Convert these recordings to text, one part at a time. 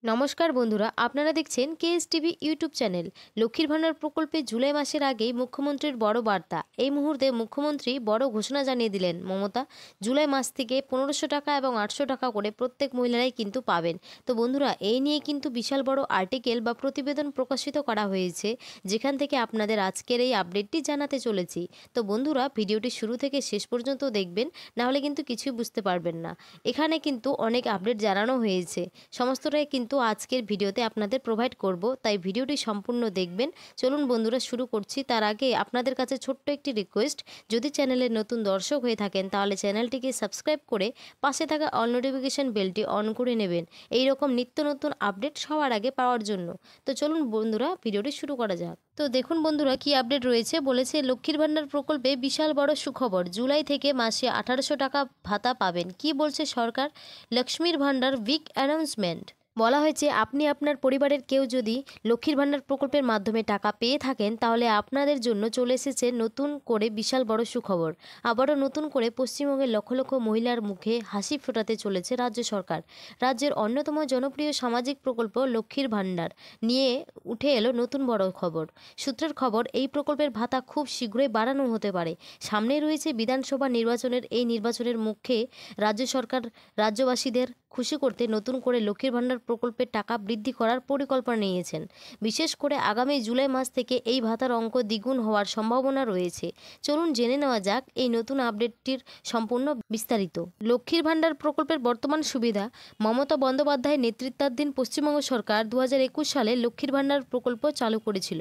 নমস্কার বন্ধুরা, আপনারা দেখছেন কেএসটিভি ইউটিউব চ্যানেল। লক্ষ্মীর ভান্ডার প্রকল্পে জুলাই মাসের আগেই মুখ্যমন্ত্রীর বড় বার্তা। এই মুহূর্তে মুখ্যমন্ত্রী বড় ঘোষণা জানিয়ে দিলেন মমতা। জুলাই মাস থেকে 1500 টাকা এবং 800 টাকা করে প্রত্যেক মহিলারাই কিন্তু পাবেন। তো বন্ধুরা, এই নিয়ে কিন্তু বিশাল বড় আর্টিকেল বা প্রতিবেদন প্রকাশিত করা হয়েছে, যেখান থেকে আপনাদের আজকের এই আপডেটটি জানাতে চলেছি। তো বন্ধুরা, ভিডিওটি শুরু থেকে শেষ পর্যন্ত দেখবেন, নাহলে কিন্তু কিছুই বুঝতে পারবেন না। এখানে কিন্তু অনেক আপডেট জানানো হয়েছে, সমস্তটাই কিন্তু আজকের ভিডিওতে আপনাদের প্রোভাইড করব, তাই ভিডিওটি সম্পূর্ণ দেখবেন। চলুন বন্ধুরা, শুরু করছি। তার আগে আপনাদের কাছে ছোট্ট একটি রিকোয়েস্ট, যদি চ্যানেলের নতুন দর্শক হয়ে থাকেন তাহলে চ্যানেলটিকে সাবস্ক্রাইব করে পাশে থাকা অল নোটিফিকেশন বেলটি অন করে নেবেন, এই রকম নিত্য নতুন আপডেট সবার আগে পাওয়ার জন্য। তো চলুন বন্ধুরা, ভিডিওটি শুরু করা যাক। তো দেখুন বন্ধুরা, কি আপডেট রয়েছে। বলেছে লক্ষ্মীর ভান্ডার প্রকল্পে বিশাল বড় সুখবর, জুলাই থেকে মাসে 1800 টাকা ভাতা পাবেন। কি বলছে সরকার? লক্ষ্মীর ভান্ডার উইক অ্যানাউন্সমেন্ট। বলা হয়েছে, আপনি আপনার পরিবারের কেউ যদি লক্ষ্মীর ভান্ডার প্রকল্পের মাধ্যমে টাকা পেয়ে থাকেন, তাহলে আপনাদের জন্য চলে এসেছে নতুন করে বিশাল বড় সুখবর। আবারও নতুন করে পশ্চিমবঙ্গের লক্ষ লক্ষ মহিলার মুখে হাসি ফোটাতে চলেছে রাজ্য সরকার। রাজ্যের অন্যতম জনপ্রিয় সামাজিক প্রকল্প লক্ষ্মীর ভান্ডার নিয়ে উঠে এলো নতুন বড় খবর। সূত্রের খবর, এই প্রকল্পের ভাতা খুব শীঘ্রই বাড়ানো হতে পারে। সামনে রয়েছে বিধানসভা নির্বাচনের, এই নির্বাচনের মুখে রাজ্য সরকার রাজ্যবাসীদের খুশি করতে নতুন করে লক্ষ্মীর ভান্ডার প্রকল্পের টাকা বৃদ্ধি করার পরিকল্পনা নিয়েছেন। বিশেষ করে আগামী জুলাই মাস থেকে এই ভাতার অঙ্ক দ্বিগুণ হওয়ার সম্ভাবনা রয়েছে। চলুন জেনে নেওয়া যাক এই নতুন আপডেটটির সম্পূর্ণ বিস্তারিত। লক্ষ্মীর ভান্ডার প্রকল্পের বর্তমান সুবিধা। মমতা বন্দ্যোপাধ্যায়ের নেতৃত্বাধীন পশ্চিমবঙ্গ সরকার 2021 সালে লক্ষ্মীর ভান্ডার প্রকল্প চালু করেছিল।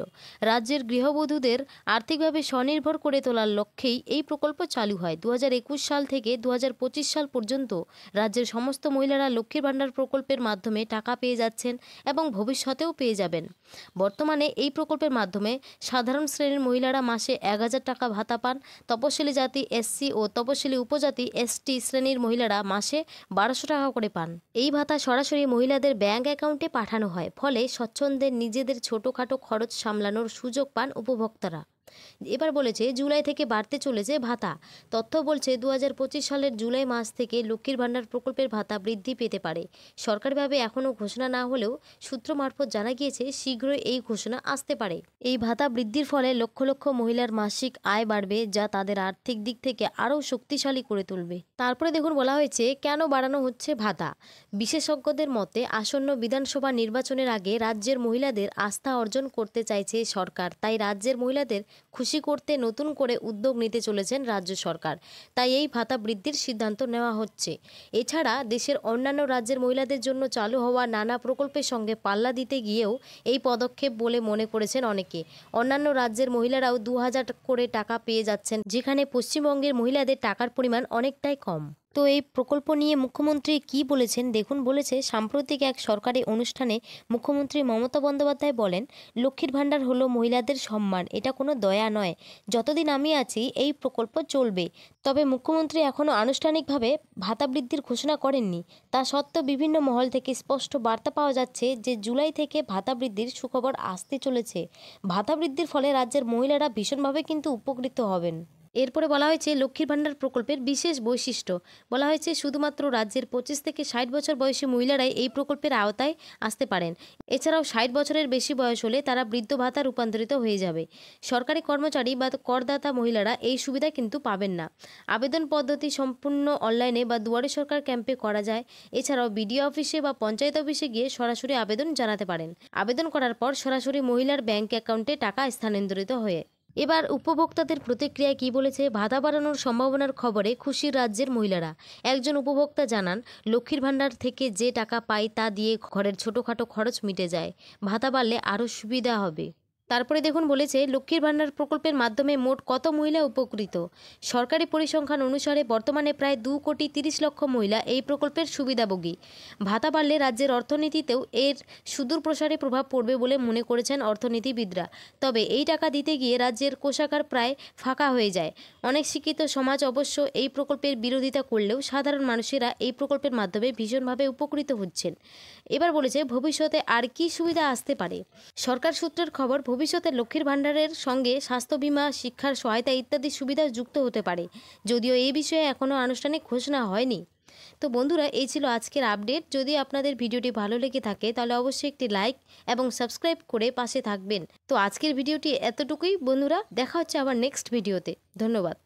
রাজ্যের গৃহবধূদের আর্থিকভাবে স্বনির্ভর করে তোলার লক্ষ্যেই এই প্রকল্প চালু হয়। 2021 সাল থেকে 2025 সাল পর্যন্ত রাজ্যের সমস্ত মহিলারা লক্ষ্মীর ভান্ডার প্রকল্পের মাধ্যমে টাকা পেয়ে যাচ্ছেন এবং ভবিষ্যতেও পেয়ে যাবেন। বর্তমানে এই প্রকল্পের মাধ্যমে সাধারণ শ্রেণীর মহিলারা মাসে 1000 টাকা ভাতা পান। তপশিলি জাতি এসসি ও তপশিলি উপজাতি এসটি শ্রেণীর মহিলারা মাসে 1200 টাকা করে পান। এই ভাতা সরাসরি মহিলাদের ব্যাংক অ্যাকাউন্টে পাঠানো হয়, ফলে স্বচ্ছন্দে নিজেদের ছোটোখাটো খরচ সামলানোর সুযোগ পান উপভোক্তারা। এবার বলেছে জুলাই থেকে বাড়তে চলেছে ভাতা। তথ্য বলছে 2025 সালের জুলাই মাস থেকে লক্ষ্মীর ভান্ডার প্রকল্পের ভাতা বৃদ্ধি পেতে পারে। সরকারিভাবে এখনও ঘোষণা না হলেও সূত্র মারফত জানা গিয়েছে শীঘ্রই এই ঘোষণা আসতে পারে। এই ভাতা বৃদ্ধির ফলে লক্ষ লক্ষ মহিলার মাসিক আয় বাড়বে, যা তাদের আর্থিক দিক থেকে আরও শক্তিশালী করে তুলবে। তারপরে দেখুন, বলা হয়েছে কেন বাড়ানো হচ্ছে ভাতা। বিশেষজ্ঞদের মতে, আসন্ন বিধানসভা নির্বাচনের আগে রাজ্যের মহিলাদের আস্থা অর্জন করতে চাইছে সরকার, তাই রাজ্যের মহিলাদের খুশি করতে নতুন করে উদ্যোগ নিতে চলেছেন রাজ্য সরকার। তাই এই ভাতা বৃদ্ধির সিদ্ধান্ত নেওয়া হচ্ছে। এছাড়া দেশের অন্যান্য রাজ্যের মহিলাদের জন্য চালু হওয়া নানা প্রকল্পের সঙ্গে পাল্লা দিতে গিয়েও এই পদক্ষেপ বলে মনে করেছেন অনেকে। অন্যান্য রাজ্যের মহিলারাও 2000 করে টাকা পেয়ে যাচ্ছেন, যেখানে পশ্চিমবঙ্গের মহিলাদের টাকার পরিমাণ অনেকটাই কম। তো এই প্রকল্প নিয়ে মুখ্যমন্ত্রী কি বলেছেন দেখুন। বলেছে, সাম্প্রতিক এক সরকারি অনুষ্ঠানে মুখ্যমন্ত্রী মমতা বন্দ্যোপাধ্যায় বলেন, লক্ষ্মীর ভান্ডার হলো মহিলাদের সম্মান, এটা কোনো দয়া নয়। যতদিন আমি আছি এই প্রকল্প চলবে। তবে মুখ্যমন্ত্রী এখনও আনুষ্ঠানিকভাবে ভাতা বৃদ্ধির ঘোষণা করেননি। তা সত্ত্বেও বিভিন্ন মহল থেকে স্পষ্ট বার্তা পাওয়া যাচ্ছে যে জুলাই থেকে ভাতা বৃদ্ধির সুখবর আসতে চলেছে। ভাতা বৃদ্ধির ফলে রাজ্যের মহিলারা ভীষণভাবে কিন্তু উপকৃত হবেন। এরপরে বলা হয়েছে লক্ষ্মীর ভান্ডার প্রকল্পের বিশেষ বৈশিষ্ট্য। বলা হয়েছে শুধুমাত্র রাজ্যের 25 থেকে 60 বছর বয়সী মহিলারাই এই প্রকল্পের আওতায় আসতে পারেন। এছাড়াও 60 বছরের বেশি বয়স হলে তারা বৃদ্ধ ভাতা রূপান্তরিত হয়ে যাবে। সরকারি কর্মচারী বা করদাতা মহিলারা এই সুবিধা কিন্তু পাবেন না। আবেদন পদ্ধতি সম্পূর্ণ অনলাইনে বা দুয়ারে সরকার ক্যাম্পে করা যায়। এছাড়াও বিডিও অফিসে বা পঞ্চায়েত অফিসে গিয়ে সরাসরি আবেদন জানাতে পারেন। আবেদন করার পর সরাসরি মহিলার ব্যাংক অ্যাকাউন্টে টাকা স্থানান্তরিত হয়ে। এবার উপভোক্তাদের প্রতিক্রিয়া কি বলেছে। ভাতা বাড়ানোর সম্ভাবনার খবরে খুশি রাজ্যের মহিলারা। একজন উপভোক্তা জানান, লক্ষ্মীর ভান্ডার থেকে যে টাকা পাই তা দিয়ে ঘরের ছোটোখাটো খরচ মিটে যায়। ভাতা বাড়লে আরও সুবিধা হবে। তারপরে দেখুন, বলেছে লক্ষ্মীর ভান্ডার প্রকল্পের মাধ্যমে মোট কত মহিলা উপকৃত। সরকারি পরিসংখ্যান অনুসারে বর্তমানে প্রায় 2,30,00,000 মহিলা এই প্রকল্পের সুবিধাভোগী। ভাতা বাড়লে রাজ্যের অর্থনীতিতেও এর সুদূর প্রসারী প্রভাব পড়বে বলে মনে করেছেন অর্থনীতিবিদরা। তবে এই টাকা দিতে গিয়ে রাজ্যের কোষাগার প্রায় ফাঁকা হয়ে যায়। অনেক শিক্ষিত সমাজ অবশ্য এই প্রকল্পের বিরোধিতা করলেও সাধারণ মানুষেরা এই প্রকল্পের মাধ্যমে ভীষণভাবে উপকৃত হচ্ছেন। এবার বলেছে ভবিষ্যতে আর কি সুবিধা আসতে পারে। সরকার সূত্রের খবর, ভবিষ্যতে লক্ষ্মীর ভান্ডারের সঙ্গে স্বাস্থ্য বীমা, শিক্ষার সহায়তা ইত্যাদি সুবিধা যুক্ত হতে পারে, যদিও এই বিষয়ে এখনও আনুষ্ঠানিক ঘোষণা হয়নি। তো বন্ধুরা, এই ছিল আজকের আপডেট। যদি আপনাদের ভিডিওটি ভালো লেগে থাকে তাহলে অবশ্যই একটি লাইক এবং সাবস্ক্রাইব করে পাশে থাকবেন। তো আজকের ভিডিওটি এতটুকুই বন্ধুরা, দেখা হচ্ছে আবার নেক্সট ভিডিওতে। ধন্যবাদ।